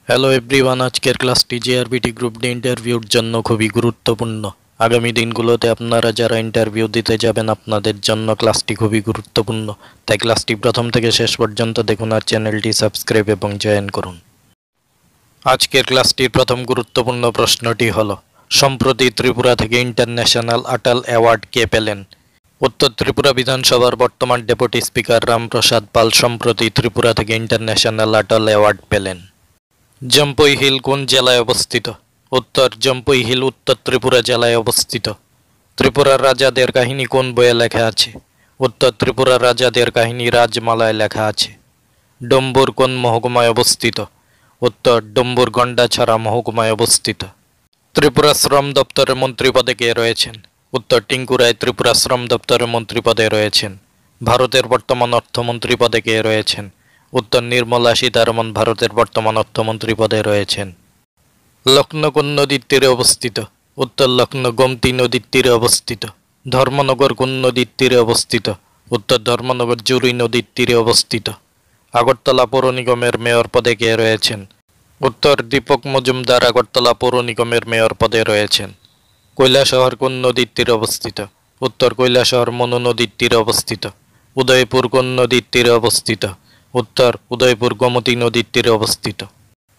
Hello everyone, আজকের ক্লাসটি JRBT group D ইন্টারভিউর জন্য খুবই গুরুত্বপূর্ণ। আগামী দিনগুলোতে আপনারা যারা ইন্টারভিউ দিতে যাবেন আপনাদের জন্য ক্লাসটি খুবই গুরুত্বপূর্ণ। তাই ক্লাসটি প্রথম থেকে শেষ পর্যন্ত দেখুন আর চ্যানেলটি সাবস্ক্রাইব এবং জয়েন করুন। আজকের ক্লাসটির প্রথম গুরুত্বপূর্ণ প্রশ্নটি হলো, সম্প্রতি ত্রিপুরা থেকে ইন্টারন্যাশনাল অটল অ্যাওয়ার্ড কে পেলেন? উত্তর, ত্রিপুরা বিধানসভার বর্তমান ডেপুটি স্পিকার রামপ্রসাদ পাল সম্প্রতি ত্রিপুরা থেকে ইন্টারন্যাশনাল অটল অ্যাওয়ার্ড পেলেন। জম্পুই হিল কোন জেলায় অবস্থিত? উত্তর, জম্পুই হিল উত্তর ত্রিপুরা জেলায় অবস্থিত। ত্রিপুরার রাজাদের কাহিনী কোন বইয়ে লেখা আছে? উত্তর, ত্রিপুরার রাজাদের কাহিনী রাজমালায় লেখা আছে। ডম্বুর কোন মহকুমায় অবস্থিত? উত্তর, ডম্বুর গন্ডাছড়া মহকুমায় অবস্থিত। ত্রিপুরা শ্রম দপ্তরের মন্ত্রী পদে কে রয়েছেন? উত্তর, টিঙ্কু রায় ত্রিপুরা শ্রম দপ্তরের মন্ত্রী পদে রয়েছেন। ভারতের বর্তমান অর্থমন্ত্রী পদে কে রয়েছেন? উত্তর, নির্মলা সীতারমণ ভারতের বর্তমান অর্থমন্ত্রী পদে রয়েছেন। লক্ষ্ণৌ কোন নদীর তীরে অবস্থিত? উত্তর, লক্ষ্ণৌ গোমতী নদীর তীরে অবস্থিত। ধর্মনগর কোন নদীর তীরে অবস্থিত? উত্তর, ধর্মনগর জুরি নদীর তীরে অবস্থিত। আগরতলা পৌর নিগমের মেয়র পদে কে রয়েছেন? উত্তর, দীপক মজুমদার আগরতলা পৌর নিগমের মেয়র পদে রয়েছেন। কৈলাসহর কোন নদীর তীরে অবস্থিত? উত্তর, কৈলাসহর মনু নদীর তীরে অবস্থিত। উদয়পুর কোন নদীর তীরে অবস্থিত? উত্তর, উদয়পুর গোমতী নদীর তীরে অবস্থিত।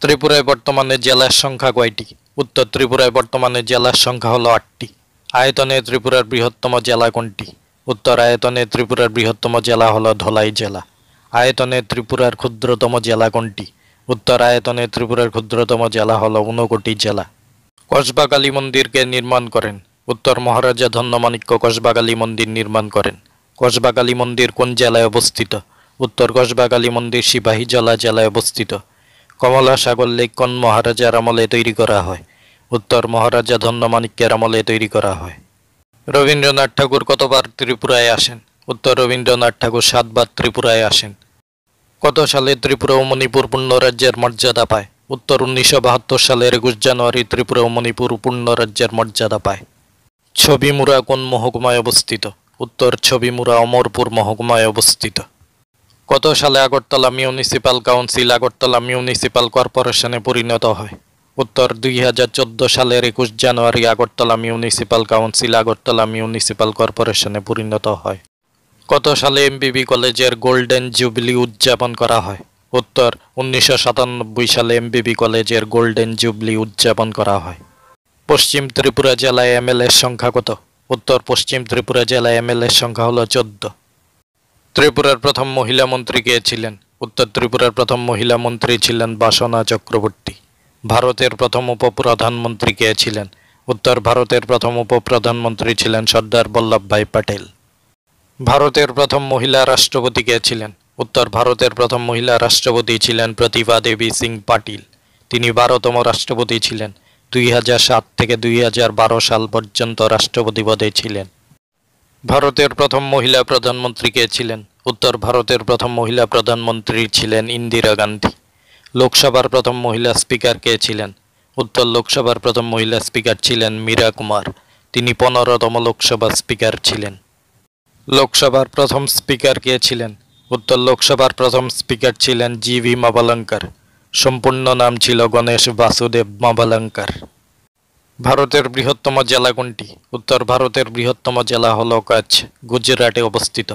ত্রিপুরায় বর্তমানে জেলার সংখ্যা কয়টি? উত্তর, ত্রিপুরায় বর্তমানে জেলার সংখ্যা হলো 8টি। আয়তনে ত্রিপুরার বৃহত্তম জেলা কোনটি? উত্তর, আয়তনে ত্রিপুরার বৃহত্তম জেলা হলো ধলাই জেলা। আয়তনে ত্রিপুরার ক্ষুদ্রতম জেলা কোনটি? উত্তর, আয়তনে ত্রিপুরার ক্ষুদ্রতম জেলা হলো ঊনকোটি জেলা। কসবা কালী মন্দিরকে নির্মাণ করেন? উত্তর, মহারাজা ধন্যমাণিক্য কসবা কালী মন্দির নির্মাণ করেন। কসবা কালী মন্দির কোন জেলায় অবস্থিত? উত্তর, কসবা কালী মন্দির সিপাহীজলা জেলায় অবস্থিত। কমলা সাগর লেক কোন মহারাজার আমলে তৈরি করা হয়? উত্তর, মহারাজা ধন্যমাণিক্যের আমলে তৈরি করা হয়। রবীন্দ্রনাথ ঠাকুর কতবার ত্রিপুরায় আসেন? উত্তর, রবীন্দ্রনাথ ঠাকুর 7 বার ত্রিপুরায় আসেন। কত সালে ত্রিপুরা ও মণিপুর পূর্ণ রাজ্যের মর্যাদা পায়? উত্তর, 1972 সালের 21 জানুয়ারি ত্রিপুরা ও মণিপুর পূর্ণ রাজ্যের মর্যাদা পায়। ছবিমুড়া কোন মহকুমায় অবস্থিত? উত্তর, ছবিমুড়া অমরপুর মহকুমায় অবস্থিত। কত সালে Agartala municipal council Agartala municipal কর্পোরেশনে পরিণত হয়? উত্তর, 2014 সালের 21 জানুয়ারি Agartala municipal council Agartala municipal কর্পোরেশনে পরিণত হয়। কত সালে এমবিবি কলেজের গোল্ডেন জুবলি উদযাপন করা হয়? উত্তর, 1997 সালে এমবিবি কলেজের গোল্ডেন জুবলি উদযাপন করা হয়। পশ্চিম ত্রিপুরা জেলায় এমএলএর সংখ্যা কত? উত্তর, পশ্চিম ত্রিপুরা জেলায় এমএলএর সংখ্যা হলো 14। ত্রিপুরার প্রথম মহিলা মন্ত্রী কে ছিলেন? উত্তর, ত্রিপুরার প্রথম মহিলা মন্ত্রী ছিলেন বাসনা চক্রবর্তী। ভারতের প্রথম উপপ্রধানমন্ত্রী কে ছিলেন? উত্তর, ভারতের প্রথম উপপ্রধানমন্ত্রী ছিলেন সর্দার বল্লভভাই প্যাটেল। ভারতের প্রথম মহিলা রাষ্ট্রপতি কে ছিলেন? উত্তর, ভারতের প্রথম মহিলা রাষ্ট্রপতি ছিলেন প্রতিভা দেবী সিং পাটিল। তিনি 12তম রাষ্ট্রপতি ছিলেন। 2007 থেকে 2012 সাল পর্যন্ত রাষ্ট্রপতি পদে ছিলেন। ভারতের প্রথম মহিলা প্রধানমন্ত্রী কে ছিলেন? উত্তর, ভারতের প্রথম মহিলা প্রধানমন্ত্রী ছিলেন ইন্দিরা গান্ধী। লোকসভার প্রথম মহিলা স্পিকার কে ছিলেন? উত্তর, লোকসভার প্রথম মহিলা স্পিকার ছিলেন মীরা কুমার। তিনি 15তম লোকসভা স্পিকার ছিলেন। লোকসভার প্রথম স্পিকার কে ছিলেন? উত্তর, লোকসভার প্রথম স্পিকার ছিলেন জিভি মাভালাঙ্কার। সম্পূর্ণ নাম ছিল গণেশ বাসুদেব মাভালাঙ্কার। ভারতের বৃহত্তম জেলা কোনটি? উত্তর, ভারতের বৃহত্তম জেলা হলো কচ্ছ, গুজরাটে অবস্থিত।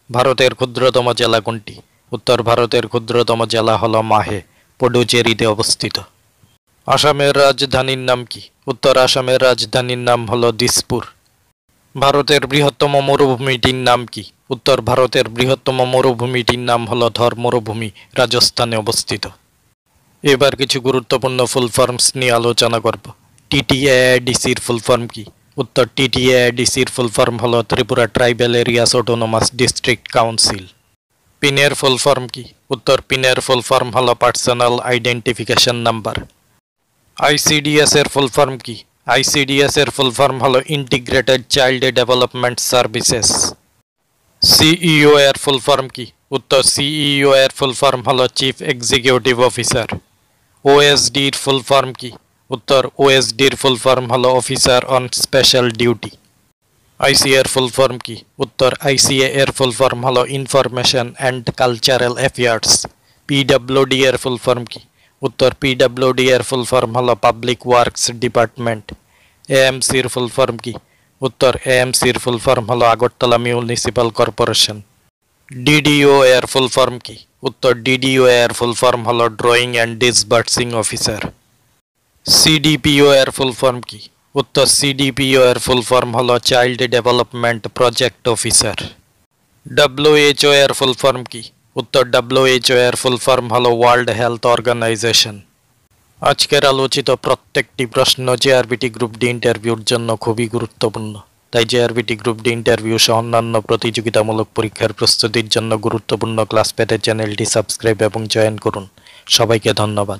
ভারতের ক্ষুদ্রতম জেলা কোনটি? উত্তর, ভারতের ক্ষুদ্রতম জেলা হলো মাহে, পুডুচেরিতে অবস্থিত। আসামের রাজধানীর নাম কি? উত্তর, আসামের রাজধানীর নাম হলো দিসপুর। ভারতের বৃহত্তম মরুভূমিটির নাম কি? উত্তর, ভারতের বৃহত্তম মরুভূমিটির নাম হলো থর মরুভূমি, রাজস্থানে অবস্থিত। এবার কিছু গুরুত্বপূর্ণ ফুল ফর্মস নিয়ে আলোচনা করব। টিটিএআইডিসির ফুল ফর্ম কি? উত্তর, টিটিএআইডিসির ফুল ফর্ম হলো Tripura tribal areas autonomous district council. পিনের ফুল ফর্ম কি? উত্তর, পিনের ফুল ফর্ম হলো পার্সোনাল আইডেন্টিফিকেশন নাম্বার। আইসিডিএস এর ফুল ফর্ম কি? আইসিডিএস এর ফুল ফর্ম হলো integrated child development services. CEO এর ফুল ফর্ম কি? উত্তর, সিইও এর ফুল ফর্ম হলো চিফ এক্সিকিউটিভ অফিসার। ওএসডি এর ফুল ফর্ম কি? উত্তর, ওএসডি এর ফুল ফর্ম হলো অফিসার অন স্পেশাল ডিউটি। আইসিএ এর ফুল ফর্ম কি? উত্তর, আইসিএ এর ফুল ফর্ম হলো information and cultural affairs. PWD এর ফুল ফর্ম কি? উত্তর পিডব্লিউডি এর ফুল ফর্ম হলো পাবলিক ওয়ার্কস ডিপার্টমেন্ট। এএমসি এর ফুল ফর্ম কি? উত্তর এএমসি এর ফুল ফর্ম হলো আগরতলা মিউনিসিপাল কর্পোরেশন। ডিডিও এর ফুল ফর্ম কি? উত্তর ডিডিও এর ফুল ফর্ম হলো drawing and disbursing officer. CDPO এর ফুল ফর্ম কি? উত্তর সিডিপিও এর ফুল ফর্ম হলো child development project officer. WHO এর ফুল ফর্ম কি? উত্তর ডব্লিউএইচও এর ফুল ফর্ম হলো ওয়ার্ল্ড হেলথ অর্গানাইজেশন। আজকের আলোচিত প্রত্যেকটি প্রশ্ন জেআরবিটি গ্রুপ ডি ইন্টারভিউর জন্য খুবই গুরুত্বপূর্ণ। তাই জেআরবিটি গ্রুপ ডি ইন্টারভিউ সহ অন্যান্য প্রতিযোগিতামূলক পরীক্ষার প্রস্তুতির জন্য গুরুত্বপূর্ণ ক্লাস পেতে চ্যানেলটি সাবস্ক্রাইব এবং জয়েন করুন। সবাইকে ধন্যবাদ।